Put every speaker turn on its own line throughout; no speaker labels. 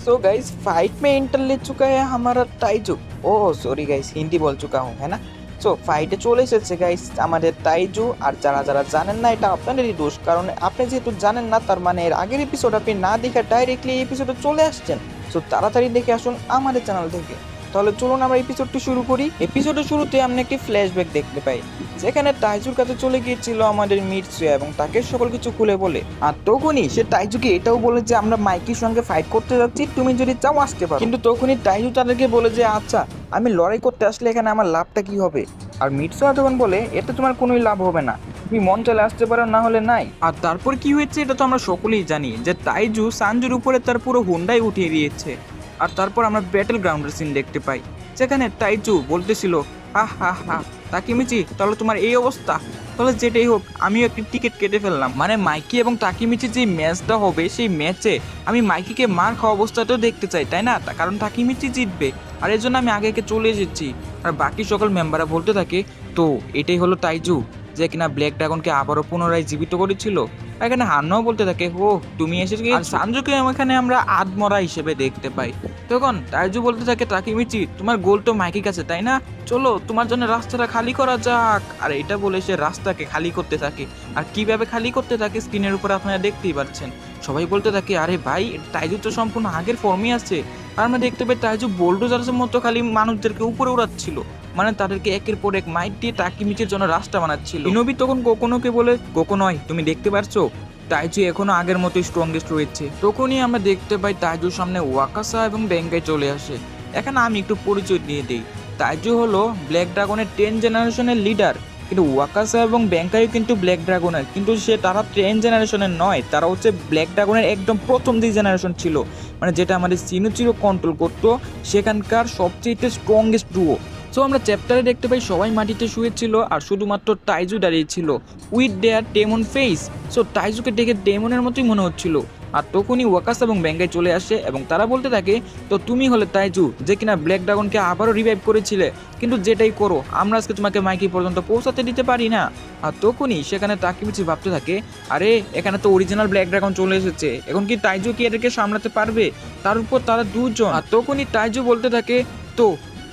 So guys fight में enter ले चुका है हमारा टाइजू। ओह सॉरी गाइस, हिंदी बोल चुका हूँ, है ना। সো ফাইটে চলে এসেছে গাইস আমাদের তাইজু। আর যারা যারা জানেন না এটা আপনাদেরই দোষ, কারণ আপনি যেহেতু জানেন না তার মানে এর আগের এপিসোড আপনি না দেখে ডাইরেক্টলি এই এপিসোডে চলে আসছেন। সো তাড়াতাড়ি দেখে আসুন আমাদের চ্যানেল থেকে। তাহলে চলুন আমরা এপিসোডটি শুরু করি। এপিসোডের শুরুতে আমরা একটি ফ্ল্যাশব্যাক দেখতে পাই, যেখানে তাইজুর কাছে চলে গিয়েছিল আমাদের মিৎসুয়া এবং তাকে সকল কিছু খুলে বলে। আর তখনই সে তাইজুকে এটাও বলে যে আমরা মাইকির সঙ্গে ফাইট করতে যাচ্ছি, তুমি যদি চাও আসতে পারো। কিন্তু তখনই তাইজু তাদেরকে বলে যে আচ্ছা আমি লড়াই করতে আসলে এখানে আমার লাভটা কি হবে। আর মিৎসুয়া তখন বলে এতে তোমার কোনোই লাভ হবে না, তুমি মন চাইলে আসতে পারো, না হলে নাই। আর তারপর কি হয়েছে এটা তো আমরা সকলেই জানি, যে তাইজু সানজুর উপরে তার পুরো হুন্ডাই উঠিয়ে দিয়েছে। আর তারপর আমরা ব্যাটেল গ্রাউন্ডের সিন দেখতে পাই, যেখানে তাইজু বলতেছিল হা হা হা তাকিমিচি, তাহলে তোমার এই অবস্থা, তাহলে যেটাই হোক আমিও একটি টিকিট কেটে ফেললাম। মানে মাইকি এবং তাকিমিচি যে ম্যাচটা হবে সেই ম্যাচে আমি মাইকিকে মার খাওয়া অবস্থাটাও দেখতে চাই, তাই না, কারণ তাকিমিচি জিতবে। আর এর জন্য আমি আগে চলে এসেছি। আর বাকি সকল মেম্বাররা বলতে থাকে তো এটাই হলো তাইজু, যে কিনা ব্ল্যাক ড্রাগনকে আবারও পুনরায় জীবিত করেছিল। এখানে হান্নাও বলতে থাকে ও তুমি এসে গিয়ে। আর সানজুকে এখানে আমরা আদমরা হিসেবে দেখতে পাই। তখন তাইজু বলতে থাকে তাকিমিচি তোমার গোল তো মাইকির কাছে, তাই না, চলো তোমার জন্য রাস্তাটা খালি করা যাক। আর এটা বলে সে রাস্তাকে খালি করতে থাকে। আর কিভাবে খালি করতে থাকে স্ক্রিনের উপর আপনারা দেখতেই পাচ্ছেন। সবাই বলতে থাকে আরে ভাই তাইজু তো সম্পূর্ণ আগের ফর্মে আছে। আর আমরা দেখতে পাই তাইজু বোল্ডোজারের মতো খালি মানুষদেরকে উপরে উড়াচ্ছিল, মানে তাদেরকে একের পর এক মাইট দিয়ে তাকিমিচির জন্য রাস্তা বানাচ্ছিল। ইনোবি তখন কোকোনোকে বলে কোকোনয় তুমি দেখতে পারছো তাইজু এখনো আগের মতোই স্ট্রংগেস্ট রয়েছে। তখনই আমরা দেখতে পাই তাইজুর সামনে ওয়াকাসা এবং বেঙ্কাই চলে আসে। এখানে আমি একটু পরিচয় দিয়ে দিই, তাইজু হলো ব্ল্যাক ড্রাগনের 10 জেনারেশনের লিডার, কিন্তু ওয়াকাসা এবং বেঙ্কাইও কিন্তু ব্ল্যাক ড্রাগনের, কিন্তু তারা 10 জেনারেশনের নয়, তারা হচ্ছে ব্ল্যাক ড্রাগনের একদম প্রথম যে জেনারেশন ছিল, মানে যেটা আমাদের সিনুচিরো কন্ট্রোল করতো, সেখানকার সবচেয়ে স্ট্রংগেস্ট ডুও। সো আমরা চ্যাপ্টারে দেখতে পাই সবাই মাটিতে শুয়েছিল আর শুধুমাত্র টাইজু দাঁড়িয়েছিল with their demon face. So টাইজুকে দেখে ডেমনের মতোই মনে হচ্ছিল। আর তখনই ওয়াকাস এবং বেঙ্গাই চলে আসে এবং তারা বলতে থাকে তো তুমি হলে তাইজু, যে কিনা ব্ল্যাক ড্রাগনকে আবারও রিভাইভ করেছিলে, কিন্তু যেটাই করো আমরা আজকে তোমাকে মাইকি পর্যন্ত পৌঁছাতে দিতে পারি না। আর তখনই সেখানে তাকিমিচি ভাবতে থাকে আরে এখানে তো অরিজিনাল ব্ল্যাক ড্রাগন চলে এসেছে, এখন কি তাইজু কি এদেরকে সামলাতে পারবে, তার উপর তারা দুজন। আর তখনই তাইজু বলতে থাকে তো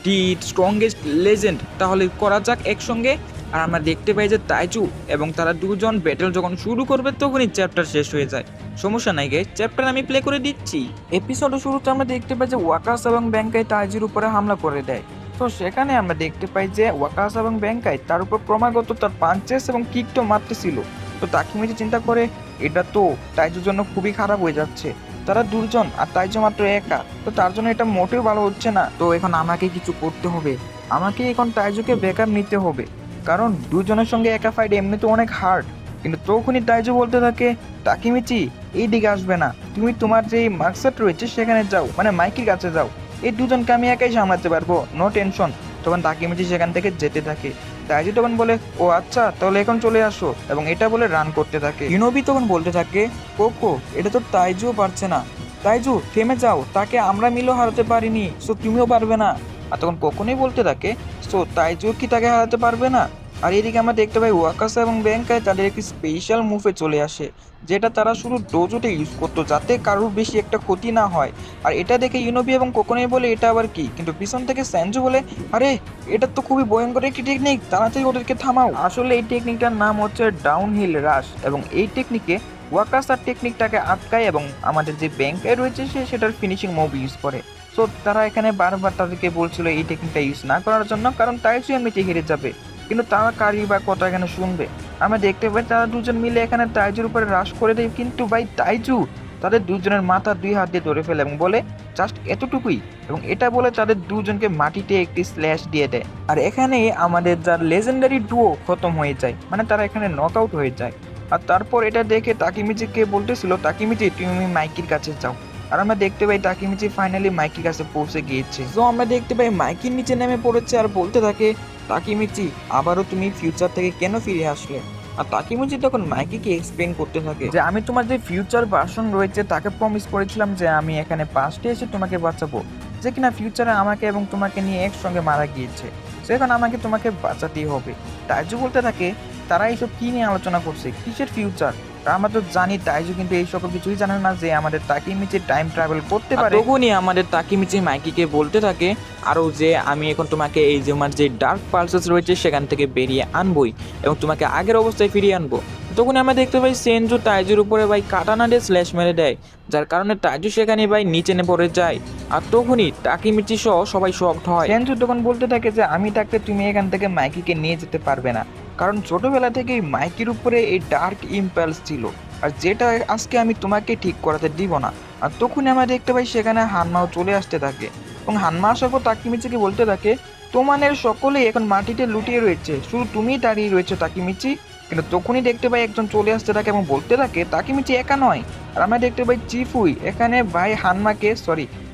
দি স্ট্রংগেস্ট লেজেন্ড, তাহলে করা যাক একসঙ্গে। আর আমরা দেখতে পাই যে তাইজু এবং তারা দুজন ব্যাটেল যখন শুরু করবে তখনই চ্যাপ্টার শেষ হয়ে যায়। সমস্যা নাই গাইস, চ্যাপ্টার আমি প্লে করে দিচ্ছি। এপিসোডের শুরুতে আমরা দেখতে পাই যে ওয়াকাস এবং বেঙ্কাই তাইজুর উপরে হামলা করে দেয়। তো সেখানে আমরা দেখতে পাই যে ওয়াকাস এবং বেঙ্কাই তার উপর ক্রমাগত তার পাঞ্চেস এবং কিকটো মারতেছিল। তো তাকিমিচি চিন্তা করে এটা তো তাইজুর জন্য খুবই খারাপ হয়ে যাচ্ছে, তারা দুজন আর তাইজু মাত্র একা, তো তার জন্য এটা মোটেও ভালো হচ্ছে না। তো এখন আমাকে কিছু করতে হবে, আমাকে এখন তাইজুকে ব্যাকআপ নিতে হবে, কারণ দুজনের সঙ্গে একা ফাইট এমনিতে অনেক হার্ড। কিন্তু তখনই তাইজু বলতে থাকে তাকিমিচি এই দিকে আসবে না, তুমি তোমার যে মাকসাদ রয়েছে সেখানে যাও, মানে মাইকির কাছে যাও, এই দুজনকে আমি একাই সামলাতে পারবো, নো টেনশন। তখন তাকিমিচি সেখান থেকে যেতে থাকে। তাইজু তখন বলে ও আচ্ছা তাহলে এখন চলে আসো, এবং এটা বলে রান করতে থাকে। ইনোবি তখন বলতে থাকে কোকো এটা তো তাইজুও পারছে না, তাইজু থেমে যাও, তাকে আমরা মিলেও হারাতে পারিনি, সো তুমিও পারবে না। আর তখন কোকোনোই বলতে থাকে সো তাইজু কি তাকে হারাতে পারবে না। আর এদিকে আমরা দেখতে পাই ওয়াকাসা এবং বেঙ্কাই তাদের একটি স্পেশাল মুভে চলে আসে, যেটা তারা শুধু ডোজোতে ইউজ করতো যাতে কারোর বেশি একটা ক্ষতি না হয়। আর এটা দেখে ইনোবি এবং কোকোনোই বলে এটা আবার কি, কিন্তু পিছন থেকে স্যানজু বলে আরে এটা তো খুবই ভয়ঙ্কর একটি টেকনিক, তাড়াতাড়ি ওদেরকে থামাও। আসলে এই টেকনিকটার নাম হচ্ছে ডাউনহিল রাশ, এবং এই টেকনিকে ওয়াকাসার টেকনিকটাকে আটকায় এবং আমাদের যে বেঙ্কাই রয়েছে সেটার ফিনিশিং মুভ ইউজ করে। সো তারা এখানে বারবার তাদেরকে বলছিল এই টেকনিকটা ইউজ না করার জন্য, কারণ তাইজু এমনিতে হেরে যাবে। কিন্তু তারা কারি বা কথা এখানে শুনবে। আমরা দেখতে পাই তারা দুজন মিলে এখানে তাইজুর উপরে রাশ করে দেয়, কিন্তু ভাই তাইজু তাদের দুজনের মাথা 2 হাত দিয়ে ধরে ফেলে এবং বলে জাস্ট এতটুকুই, এবং এটা বলে তাদের দুজনকে মাটিতে একটি স্ল্যাশ দিয়ে দেয়। আর এখানে আমাদের যার লেজেন্ডারি ডুও খতম হয়ে যায়, মানে তারা এখানে নক আউট হয়ে যায়। আর তারপর এটা দেখে তাকিমিচিকে বলতেছিল তাকিমিচি তুমি মাইকির কাছে যাও। আর আমরা দেখতে পাই তাকিমিচি ফাইনালি মাইকির কাছে পৌঁছে গিয়েছে। তো আমরা দেখতে পাই মাইকির নিচে নেমে পড়েছে আর বলতে থাকে তাকিমিচি আবারও তুমি ফিউচার থেকে কেন ফিরে আসলে। আর তাকিমিচি তখন মাইকিকে এক্সপ্লেন করতে থাকে যে আমি তোমার যে ফিউচার ভার্সন রয়েছে তাকে প্রমিস করেছিলাম যে আমি এখানে পাস্টে এসে তোমাকে বাঁচাবো, যে কিনা ফিউচারে আমাকে এবং তোমাকে নিয়ে একসঙ্গে মারা গিয়েছে, সেখানে আমাকে তোমাকে বাঁচাতেই হবে। তাইজু বলতে থাকে তারা এইসব কি নিয়ে আলোচনা করছে, কিসের ফিউচার, আর আমরা তো জানি তাইজু কিন্তু এই সকল কিছুই জানে না যে আমাদের তাকিমিচি টাইম ট্রাভেল করতে পারে। তখনই আমাদের তাকিমিচি মাইকিকে বলতে থাকে আরও যে আমি এখন তোমাকে এই যে আমার যে ডার্ক পালসেস রয়েছে সেখান থেকে বেরিয়ে আনবই এবং তোমাকে আগের অবস্থায় ফিরিয়ে আনবো। তখন আমরা দেখতে পাই সেনজু তাইজুর উপরে ভাই কাটানা দিয়ে স্ল্যাশ মেরে দেয়, যার কারণে তাইজু সেখানে ভাই নিচে পড়ে যায়। আর তখনই তাকিমিচি সহ সবাই শকড হয়। সেনজু তখন বলতে থাকে যে আমি থাকতে তুমি এখান থেকে মাইকিকে নিয়ে যেতে পারবে না, কারণ ছোটবেলা থেকেই মাইকির উপরে এই ডার্ক ইম্পালস ছিল, আর যেটা আজকে আমি তোমাকে ঠিক করাতে দিব না। আর তখনই আমরা দেখতে পাই সেখানে হানমাও চলে আসতে থাকে এবং হানমা আসার পর তাকিমিচিকে বলতে থাকে তোমাদের সকলেই এখন মাটিতে লুটিয়ে রয়েছে, শুধু তুমিই দাঁড়িয়ে রয়েছে তাকিমিচি। কিন্তু তখনই দেখতে পাই একজন চলে আসতে থাকে এবং বলতে থাকে তাকিমিচি একা নয়। আর আমরা দেখতে পাই চিফুই এখানে ভাই হানমাকে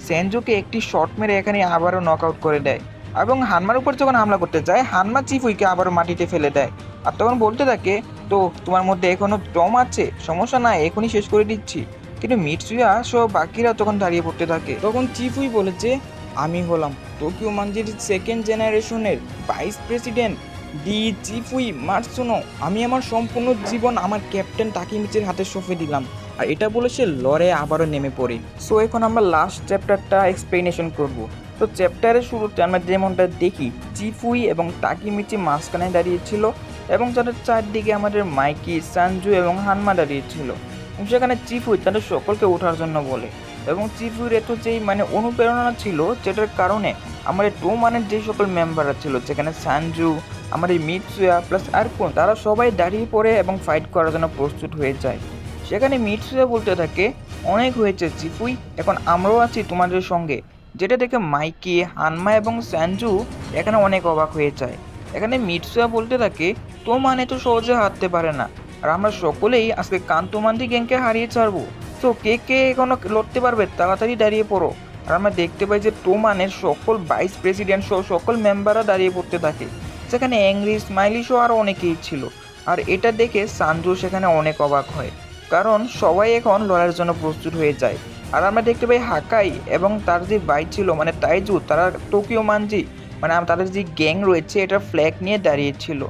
সেনজুকে একটি শট মেরে এখানে আবারও নক আউট করে দেয় এবং হানমার উপর যখন হামলা করতে যায় হানমা চিফুইকে আবারও মাটিতে ফেলে দেয়। আর তখন বলতে থাকে তো তোমার মধ্যে এখনো দম আছে, সমস্যা নাই, এখনই শেষ করে দিচ্ছি। কিন্তু মিটসুয়া সহ বাকিরা তখন দাঁড়িয়ে পড়তে থাকে। তখন চিফুই বলে যে আমি হলাম টোকিও মাঞ্জির সেকেন্ড জেনারেশনের ভাইস প্রেসিডেন্ট দি চিফুই মার্সুনো। আমি আমার সম্পূর্ণ জীবন আমার ক্যাপ্টেন তাকিমিচির হাতে সঁপে দিলাম। আর এটা বলে সে লড়ে আবারও নেমে পড়ে। সো এখন আমরা লাস্ট চ্যাপ্টারটা এক্সপ্লেনেশন করব। তো চ্যাপ্টারের শুরুতে আমরা যেমনটা দেখি চিফুই এবং তাকিমিচি মাঝখানে দাঁড়িয়েছিল এবং তাদের চারদিকে আমাদের মাইকি, সানজু এবং হানমা দাঁড়িয়েছিল। সেখানে চিফুই তাদের সকলকে ওঠার জন্য বলে এবং চিফুইর এত যেই অনুপ্রেরণা ছিল, যেটার কারণে আমাদের যে সকল মেম্বাররা ছিল, যেখানে সানজু, আমাদের মিটসুয়া প্লাস আরকুন, তারা সবাই দাঁড়িয়ে পড়ে এবং ফাইট করার জন্য প্রস্তুত হয়ে যায়। সেখানে মিটসুয়া বলতে থাকে অনেক হয়েছে চিফুই, এখন আমরাও আছি তোমাদের সঙ্গে। যেটা দেখে মাইকি, হানমা এবং সানজু এখানে অনেক অবাক হয়ে যায়। এখানে মিটসুয়া বলতে থাকে তো সহজে হারতে পারে না, আর আমরা সকলেই আজকে কান্তমান্দি গ্যাংকে হারিয়ে ছাড়বো। তো কে কে এখনো লড়তে পারবে তাড়াতাড়ি দাঁড়িয়ে পড়ো। আর আমরা দেখতে পাই যে টোমানের সকল ভাইস প্রেসিডেন্ট সহ সকল মেম্বাররা দাঁড়িয়ে পড়তে থাকে, সেখানে অ্যাংরি, স্মাইলি সহ আরও অনেকেই ছিল। আর এটা দেখে সানজু সেখানে অনেক অবাক হয়, কারণ সবাই এখন লড়াইয়ের জন্য প্রস্তুত হয়ে যায়। আর আমরা দেখতে পাই হাকাই এবং তার যে ভাই ছিল তাইজু, তারা টোকিও মাঞ্জি তাদের যে গ্যাং রয়েছে এটার ফ্ল্যাগ নিয়ে দাঁড়িয়েছিল।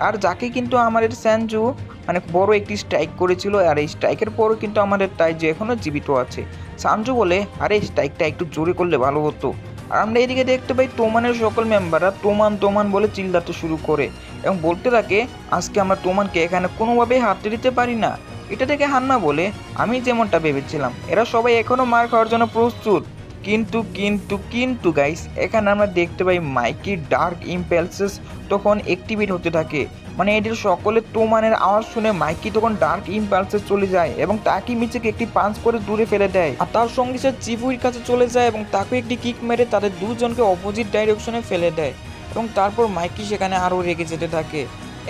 আর যাকে কিন্তু আমাদের সানজু বড় একটি স্ট্রাইক করেছিল, আর এই স্ট্রাইকের পরও কিন্তু আমাদের তাইজু এখনও জীবিত আছে। সানজু বলে আরে স্ট্রাইকটা একটু জোরে করলে ভালো হতো। আর আমরা এদিকে দেখতে পাই তোমানের সকল মেম্বাররা তোমান বলে চিল্লাতে শুরু করে এবং বলতে থাকে আজকে আমরা তোমানকে এখানে কোনোভাবেই হারতে দিতে পারি না। এটা থেকে হান্না বলে আমি যেমনটা ভেবেছিলাম এরা সবাই এখনো মার খাওয়ার জন্য প্রস্তুত। কিন্তু কিন্তু কিন্তু গাইস, এখানে আমরা দেখতে পাই মাইকির ডার্ক ইম্পালসেস তখন অ্যাক্টিভেট হতে থাকে। এদের সকলে তোমানের আওয়াজ শুনে মাইকি তখন ডার্ক ইম্পালসে চলে যায় এবং তাকিমিচিকে একটি পাঞ্চ করে দূরে ফেলে দেয়। আর তার সঙ্গে সে চিফুইর কাছে চলে যায় এবং তাকে একটি কিক মেরে তাদের দুজনকে অপোজিট ডাইরেকশনে ফেলে দেয় এবং তারপর মাইকি সেখানে আরও রেগে যেতে থাকে।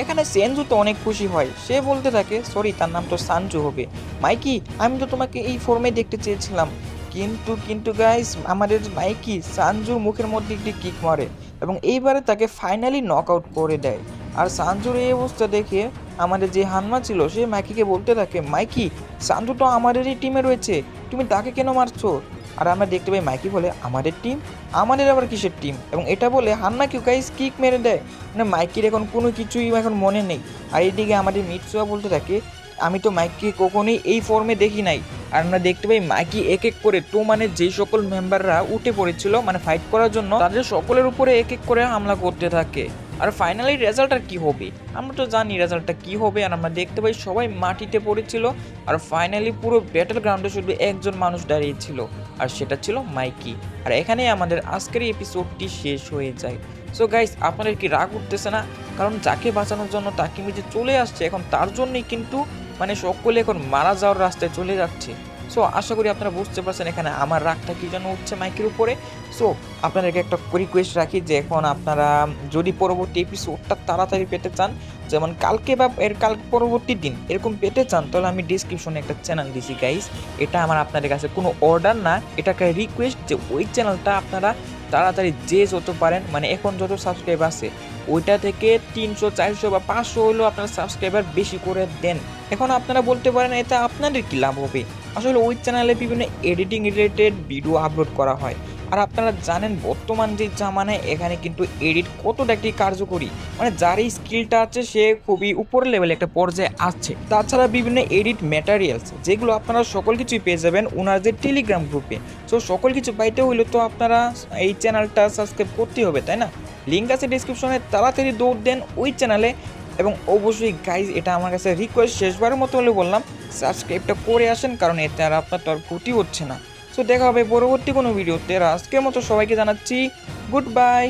এখানে সেনজু তো অনেক খুশি হয়, সে বলতে থাকে সরি, তার নাম তো সানজু হবে, মাইকি আমি তো তোমাকে এই ফর্মে দেখতে চেয়েছিলাম। কিন্তু কিন্তু গাইস, আমাদের মাইকি সানজুর মুখের মধ্যে একটি কিক মারে এবং এইবারে তাকে ফাইনালি নক আউট করে দেয়। আর সানজুর এই অবস্থা দেখে আমাদের যে হানমা ছিল সে মাইকিকে বলতে থাকে মাইকি, সানজু তো আমাদেরই টিমে রয়েছে, তুমি তাকে কেন মারছো? আর আমরা দেখতে পাই মাইকি বলে আমাদের টিম, আমাদের আবার কিসের টিম? এবং এটা বলে হান্নাকেও গাইস কিক মেরে দেয়। মাইকির এখন কোনো কিছুই এখন মনে নেই। আর এইদিকে আমাদের মিটসুয়া বলতে থাকে আমি তো মাইকি কখনোই এই ফর্মে দেখি নাই। আর আমরা দেখতে পাই মাইকি এক এক করে যে সকল মেম্বাররা উঠে পড়েছিল ফাইট করার জন্য, তাদের সকলের উপরে এক এক করে হামলা করতে থাকে। আর ফাইনালি রেজাল্টটা কি হবে আমরা তো জানি রেজাল্টটা কি হবে। আর আমরা দেখতে পাই সবাই মাটিতে পড়েছিল আর ফাইনালি পুরো ব্যাটল গ্রাউন্ডে শুধু একজন মানুষ দাঁড়িয়েছিল আর সেটা ছিল মাইকি। আর এখানেই আমাদের আজকের এপিসোডটি শেষ হয়ে যায়। সো গাইস, আপনাদের কি রাগ উঠতেছে না? কারণ যাকে বাঁচানোর জন্য তাকিমিচি চলে আসছে এখন তার জন্যই কিন্তু সকলে এখন মারা যাওয়ার রাস্তায় চলে যাচ্ছে। সো আশা করি আপনারা বুঝতে পারছেন এখানে আমার রাগটা কি যেন উঠছে মাইকের উপরে। সো আপনাদেরকে একটা রিকোয়েস্ট রাখি যে এখন আপনারা যদি পরবর্তী এপিসোডটা তাড়াতাড়ি পেতে চান, যেমন কালকে বা কাল পরবর্তী দিন এরকম পেতে চান, তাহলে আমি ডিসক্রিপশনে একটা চ্যানেল দিছি গাইস। এটা আমার আপনাদের কাছে কোনো অর্ডার না, এটা একটা রিকোয়েস্ট যে ওই চ্যানেলটা আপনারা তাড়াতাড়ি যে যত পারেন এখন যত সাবস্ক্রাইব আছে ওইটা থেকে 300, 400 বা 500 হলেও আপনারা সাবস্ক্রাইবার বেশি করে দেন। এখন আপনারা বলতে পারেন এটা আপনাদের কি লাভ হবে? আসলে ওই চ্যানেলে বিভিন্ন এডিটিং রিলেটেড ভিডিও আপলোড করা হয় আর আপনারা জানেন বর্তমান যে জামানায় এখানে কিন্তু এডিট কতটা একটি কার্যকরী, মানে যার এই স্কিলটা আছে সে খুবই উপরের লেভেলে একটা পর্যায়ে আসছে। তাছাড়া বিভিন্ন এডিট ম্যাটেরিয়ালস যেগুলো আপনারা সকল কিছুই পেয়ে যাবেন ওনার যে টেলিগ্রাম গ্রুপে। সো সকল কিছু পাইতে হইলে তো আপনারা এই চ্যানেলটা সাবস্ক্রাইব করতেই হবে, তাই না? লিঙ্ক আছে ডিসক্রিপশনে, তাড়াতাড়ি দৌড় দেন ওই চ্যানেলে। এবং অবশ্যই গাইজ, এটা আমার কাছে রিকোয়েস্ট, শেষবারের মতো হলে বললাম, সাবস্ক্রাইবটা করে আসেন, কারণ এতে আর আপনার তো আর ক্ষতি হচ্ছে না। সো দেখা হবে পরবর্তী কোনো ভিডিওতে। আজকের মতো সবাইকে জানাচ্ছি গুড বাই।